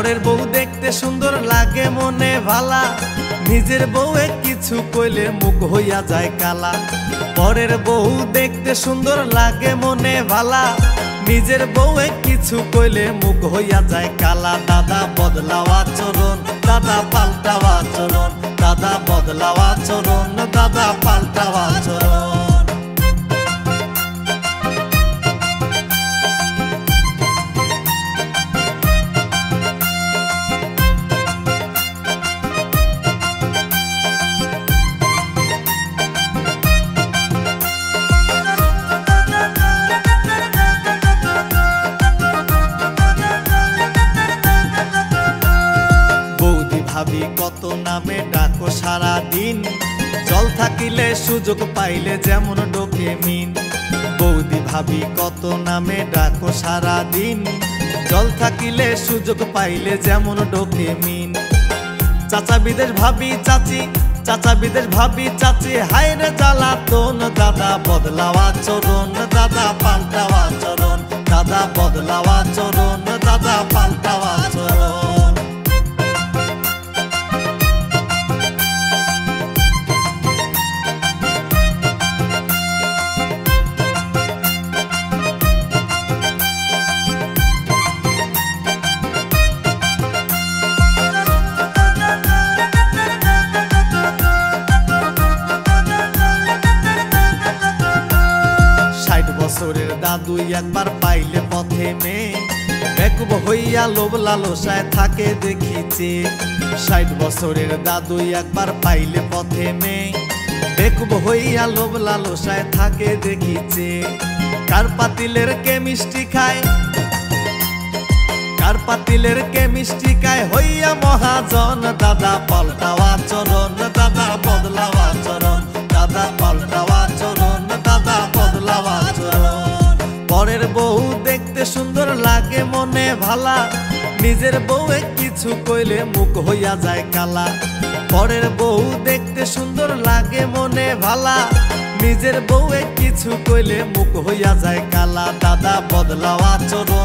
পরের বউ দেখতে সুন্দর লাগে মনে ভালা, নিজের বউয়ে কিছু কইলে মুখ হইয়া যায় কালা। পরের বউ দেখতে সুন্দর লাগে মনে ভালা, নিজের বউয়ে কিছু কইলে মুখ হইয়া যায় কালা। দাদা বদলাও আচরণ, দাদা পাল্টাও আচরণ, দাদা বদলাও আচরণ, দাদা পাল্টাও আচরণ। ভাবি কত নামে ডাকো সারা দিন, জল থাকিলে সুযোগ পাইলে যেমন ডোকে মিন। বৌদি ভাবি কত নামে ডাকো সারা দিন, জল থাকিলে সুযোগ পাইলে যেমন ডোকে মিন। চাচা বিদেশ ভাবি চাচি, চাচা বিদেশ ভাবি চাচি, হায়রে জ্বালাতন। দাদা বদলাও আচরণ, দাদা পাল্টাও আচরণ, দাদা বদলাও আচরণ, দাদা পাল্টাও আচরণ। বছরের দাদু একবার পাইলে পথে মেয়ে, বেকুব হইয়া লোভ লালসায় থাকে দেখিছে। 60 বছরের দাদু একবার পাইলে পথে মেয়ে, বেকুব হইয়া লোভ লালসায় থাকে দেখিছে। কার পাতিলের কেমিস্ট্রি খায়, কার পাতিলের কেমিস্ট্রি খায় হইয়া মহাজন। দাদা পাল্টাও আচরণ, দাদা বদলাও আচরণ, দাদা পাল্টাও আচরণ, দাদা বদলাও আচরণ। পরের বউ দেখতে সুন্দর লাগে মনে ভালা, নিজের বউয়ে কিছু কইলে মুখ হইয়া যায় কালা। পরের বউ দেখতে সুন্দর লাগে মনে ভালা, নিজের বউয়ে কিছু কইলে মুখ হইয়া যায় কালা। দাদা বদলাও আচরণ,